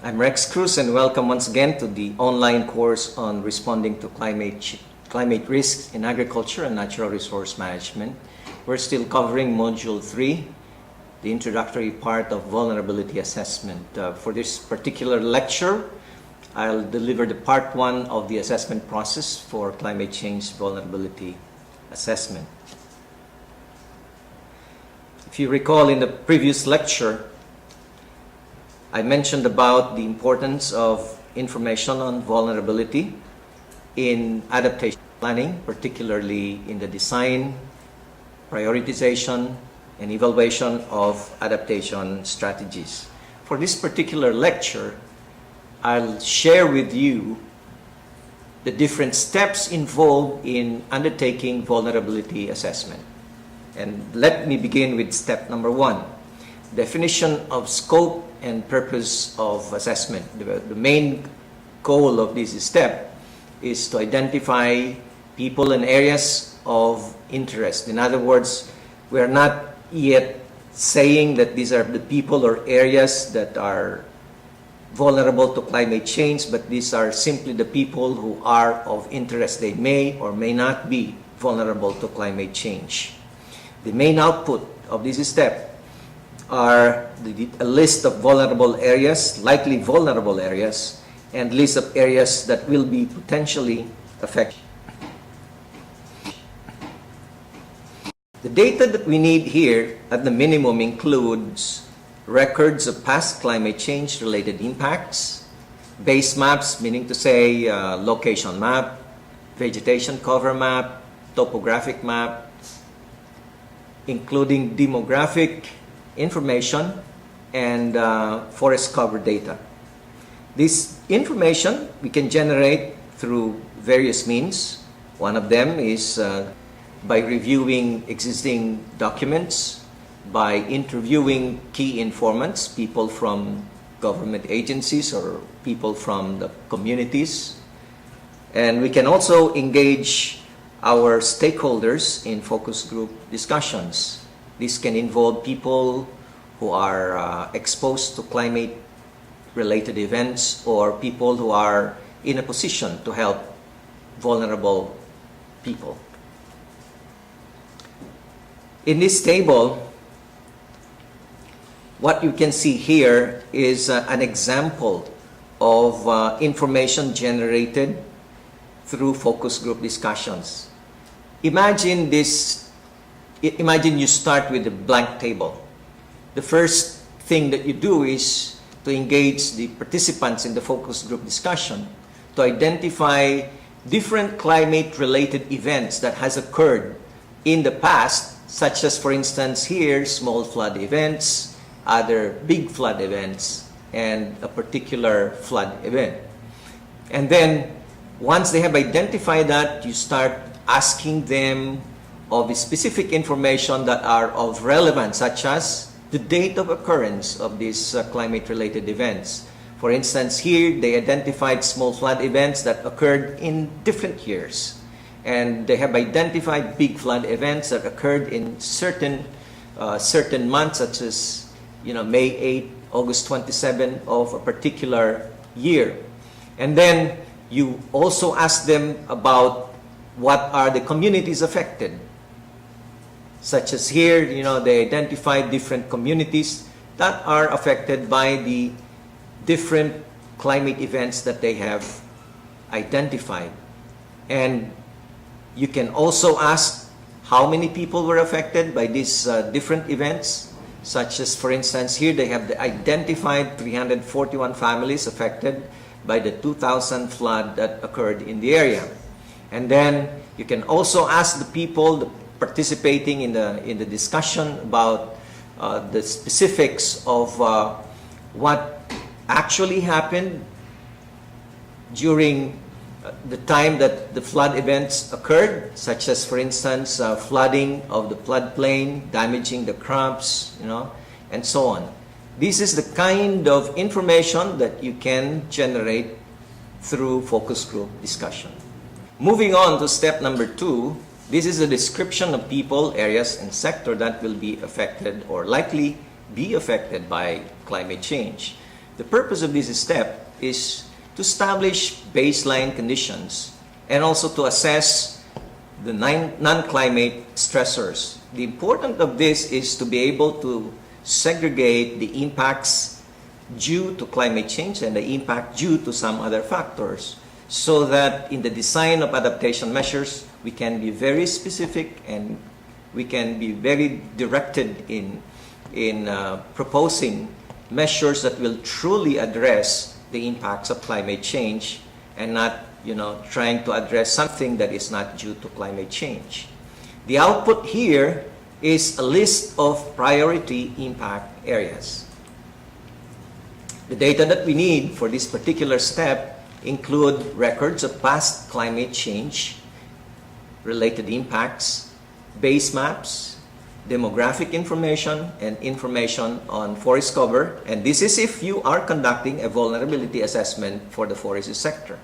I'm Rex Cruz and welcome once again to the online course on responding to climate risks in agriculture and natural resource management. We're still covering Module 3, the introductory part of vulnerability assessment. For this particular lecture, I'll deliver the part 1 of the assessment process for climate change vulnerability assessment. If you recall in the previous lecture, I mentioned about the importance of information on vulnerability in adaptation planning, particularly in the design, prioritization, and evaluation of adaptation strategies. For this particular lecture, I'll share with you the different steps involved in undertaking vulnerability assessment. And let me begin with step number 1, definition of scope and purpose of assessment. The main goal of this step is to identify people and areas of interest. In other words, we are not yet saying that these are the people or areas that are vulnerable to climate change, but these are simply the people who are of interest. They may or may not be vulnerable to climate change. The main output of this step are a list of vulnerable areas, likely vulnerable areas, and list of areas that will be potentially affected. The data that we need here at the minimum includes records of past climate change related impacts, base maps, meaning to say location map, vegetation cover map, topographic map, including demographic information and forest cover data. This information we can generate through various means. One of them is by reviewing existing documents, by interviewing key informants, people from government agencies or people from the communities. And we can also engage our stakeholders in focus group discussions. This can involve people who are exposed to climate-related events or people who are in a position to help vulnerable people. In this table, what you can see here is an example of information generated through focus group discussions. Imagine you start with a blank table. The first thing that you do is to engage the participants in the focus group discussion to identify different climate-related events that has occurred in the past, such as, for instance, here, small flood events, other big flood events, and a particular flood event. And then, once they have identified that, you start asking them of specific information that are of relevance, such as the date of occurrence of these climate-related events. For instance, here they identified small flood events that occurred in different years. And they have identified big flood events that occurred in certain months, such as May 8, August 27 of a particular year. And then you also ask them about what are the communities affected. Such as here, they identified different communities that are affected by the different climate events that they have identified. And you can also ask how many people were affected by these different events, such as, for instance, here they have identified 341 families affected by the 2000 flood that occurred in the area. And then you can also ask the people participating in the discussion about the specifics of what actually happened during the time that the flood events occurred, such as, for instance, flooding of the floodplain, damaging the crops, and so on. This is the kind of information that you can generate through focus group discussion. Moving on to step number 2, this is a description of people, areas, and sector that will be affected or likely be affected by climate change. The purpose of this step is to establish baseline conditions and also to assess the non-climate stressors. The importance of this is to be able to segregate the impacts due to climate change and the impact due to some other factors, so that in the design of adaptation measures, we can be very specific and we can be very directed in proposing measures that will truly address the impacts of climate change and not, trying to address something that is not due to climate change. The output here is a list of priority impact areas. The data that we need for this particular step include records of past climate change related impacts, base maps, demographic information, and information on forest cover. And this is if you are conducting a vulnerability assessment for the forest sector.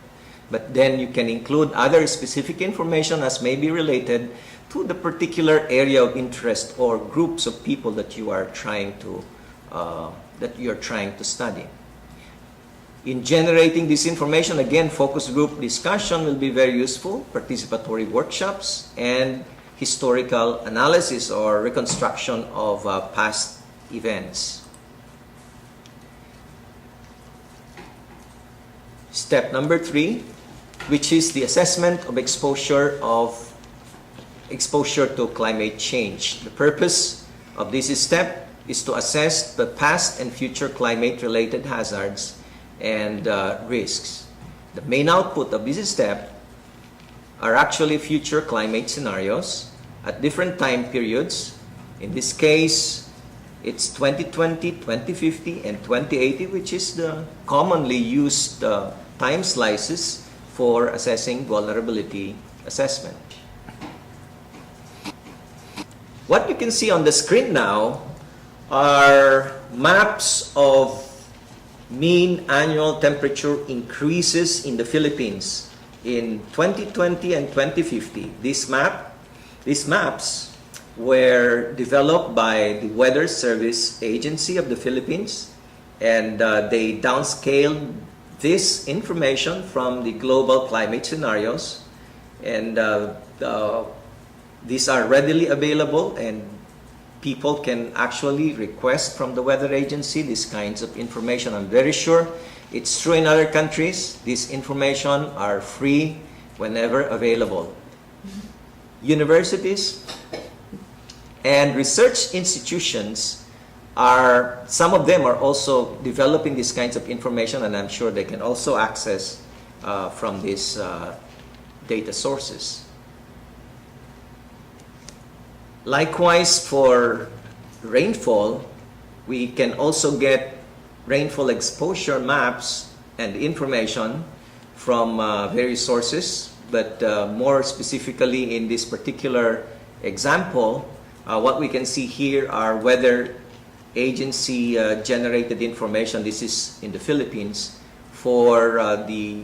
But then you can include other specific information as may be related to the particular area of interest or groups of people that you are trying to study. In generating this information, again, focus group discussion will be very useful, participatory workshops, and historical analysis or reconstruction of past events. Step number 3, which is the assessment of exposure to climate change. The purpose of this step is to assess the past and future climate-related hazards and risks. The main output of this step are actually future climate scenarios at different time periods. In this case, it's 2020, 2050, and 2080, which is the commonly used time slices for assessing vulnerability assessment. What you can see on the screen now are maps of mean annual temperature increases in the Philippines in 2020 and 2050. These maps were developed by the Weather Service Agency of the Philippines, and they downscaled this information from the global climate scenarios, and these are readily available, and people can actually request from the weather agency these kinds of information. I'm very sure it's true in other countries. These information are free whenever available. Universities and research institutions some of them are also developing these kinds of information, and I'm sure they can also access from these data sources. Likewise, for rainfall, we can also get rainfall exposure maps and information from various sources, but more specifically in this particular example, what we can see here are weather agency generated information. This is in the Philippines for the